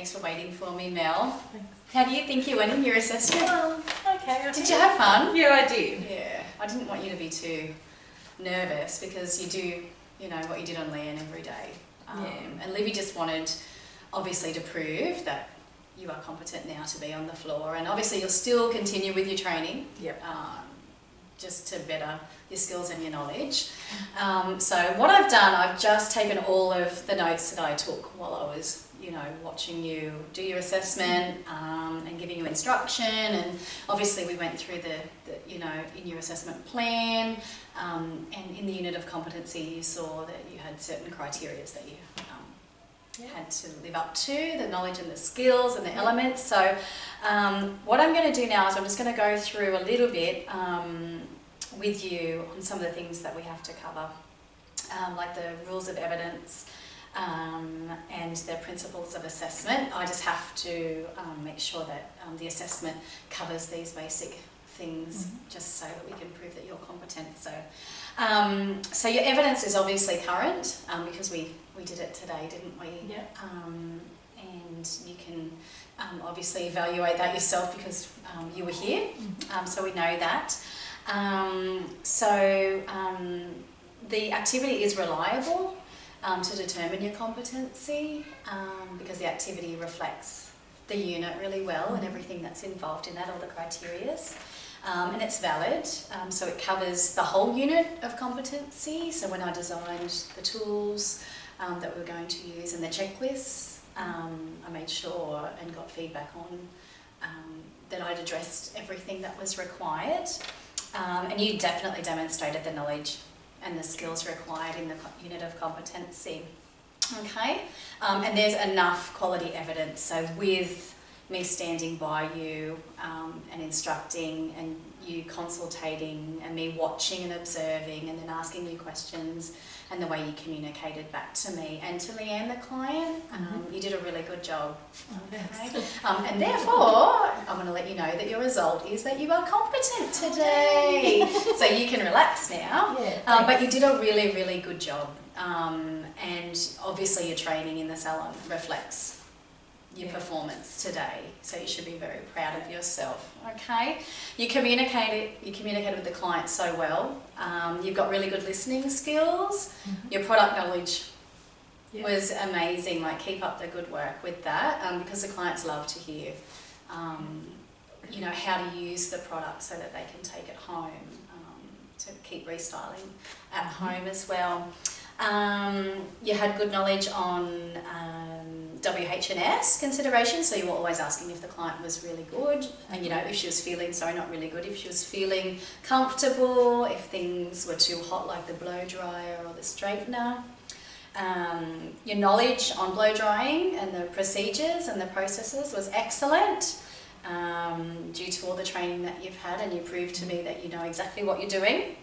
Thanks for waiting for me, Mel. Thanks. How do you think you went in your assessment? Okay. Did you have fun? Yeah, I did. Yeah, I didn't want you to be too nervous because you do, you know, what you did on Leanne every day. And Libby just wanted, obviously, to prove that you are competent now to be on the floor. And obviously you'll still continue with your training. Yep. Just to better your skills and your knowledge. So what I've done, I've just taken all of the notes that I took while I was, you know, watching you do your assessment and giving you instruction. And obviously we went through the you know, in your assessment plan and in the unit of competency you saw that you had certain criteria that you had to live up to, the knowledge and the skills and the elements. So what I'm going to do now is I'm just going to go through a little bit with you on some of the things that we have to cover, like the rules of evidence and the principles of assessment. I just have to make sure that the assessment covers these basic things just so that we can prove that you're competent. So your evidence is obviously current because we did it today, didn't we? Yeah. And you can obviously evaluate that yourself because you were here, so we know that. The activity is reliable to determine your competency because the activity reflects the unit really well and everything that's involved in that, all the criterias. And it's valid, so it covers the whole unit of competency. So when I designed the tools that we were going to use and the checklists, I made sure and got feedback on that I'd addressed everything that was required. And you definitely demonstrated the knowledge and the skills required in the unit of competency. Okay, and there's enough quality evidence. So with me standing by you and instructing and you consultating and me watching and observing and then asking you questions and the way you communicated back to me and to Leanne the client, you did a really good job. Okay. And therefore, I'm going to let you know that your result is that you are competent today. So you can relax now. Yeah, but you did a really, really good job. And obviously your training in the salon reflects your performance today, so you should be very proud of yourself. Okay, you communicated with the client so well. You've got really good listening skills. Your product knowledge was amazing. Like, keep up the good work with that because the clients love to hear, you know, how to use the product so that they can take it home to keep restyling at home as well. You had good knowledge on WH&S considerations, so you were always asking if the client was really good and, you know, if she was feeling, sorry, not really good, if she was feeling comfortable, if things were too hot like the blow dryer or the straightener. Your knowledge on blow drying and the procedures and the processes was excellent due to all the training that you've had, and you proved to me that you know exactly what you're doing.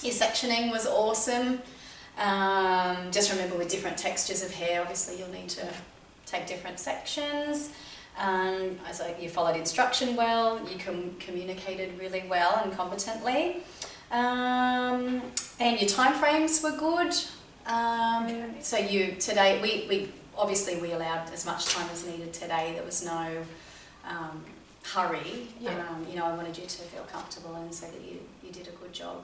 Your sectioning was awesome. Just remember, with different textures of hair, obviously you'll need to take different sections. So you followed instruction well, you communicated really well and competently. And your time frames were good. So today, we obviously we allowed as much time as needed today. There was no hurry. You know, I wanted you to feel comfortable and so that you did a good job.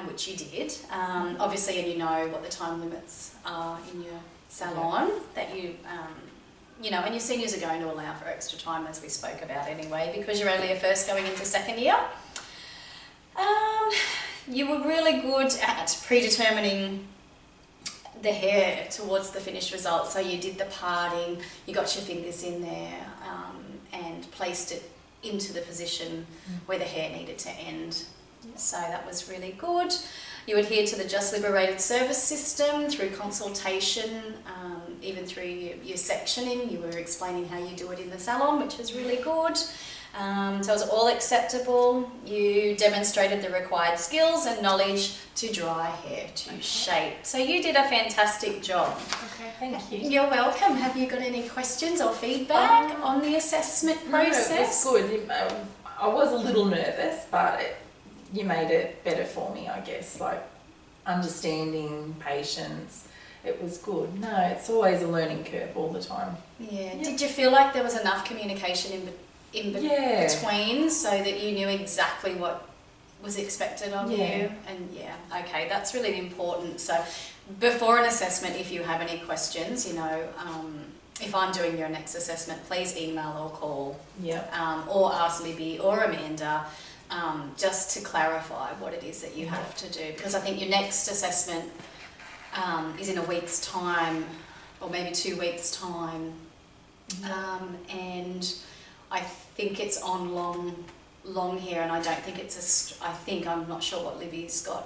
Which you did, obviously, and you know what the time limits are in your salon, that you know, and your seniors are going to allow for extra time, as we spoke about anyway, because you're only a first going into second year. You were really good at predetermining the hair towards the finished result, so you did the parting, you got your fingers in there and placed it into the position where the hair needed to end. So that was really good. You adhered to the Just Liberated service system through consultation, even through your sectioning. You were explaining how you do it in the salon, which was really good. So it was all acceptable. You demonstrated the required skills and knowledge to dry hair to shape. So you did a fantastic job. Okay, thank you. You're welcome. Have you got any questions or feedback on the assessment process? No, it was good. I was a little nervous, but you made it better for me, I guess, like understanding, patience. it was good. No, it's always a learning curve all the time. Yeah. Yeah. Did you feel like there was enough communication in Yeah. between so that you knew exactly what was expected of Yeah. you? And okay, that's really important. So before an assessment, if you have any questions, if I'm doing your next assessment, please email or call, Yeah. or ask Libby or Amanda, just to clarify what it is that you have to do. Because I think your next assessment is in a week's time, or maybe 2 weeks' time, and I think it's on long here, and I don't think I'm not sure what Libby's got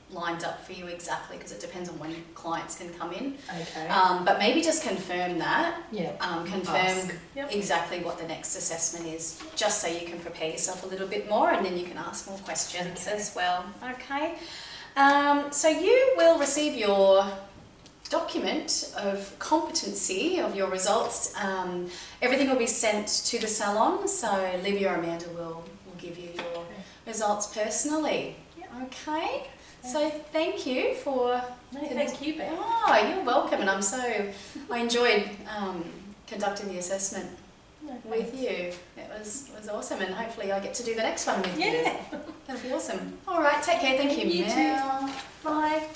lined up for you exactly, because it depends on when clients can come in. Okay. But maybe just confirm that. Yeah. Confirm Yep. exactly what the next assessment is, just so you can prepare yourself a little bit more, and then you can ask more questions as well. Okay. So you will receive your document of competency of your results. Everything will be sent to the salon, so Libby or Amanda will give you your results personally. Yep. Okay. So thank you for... No, thank you, Beth. Oh, you're welcome, and I enjoyed conducting the assessment with you. It was awesome, and hopefully I get to do the next one with you. Yeah. That'll be awesome. All right, take care. Thank you, You too. Mel. Bye.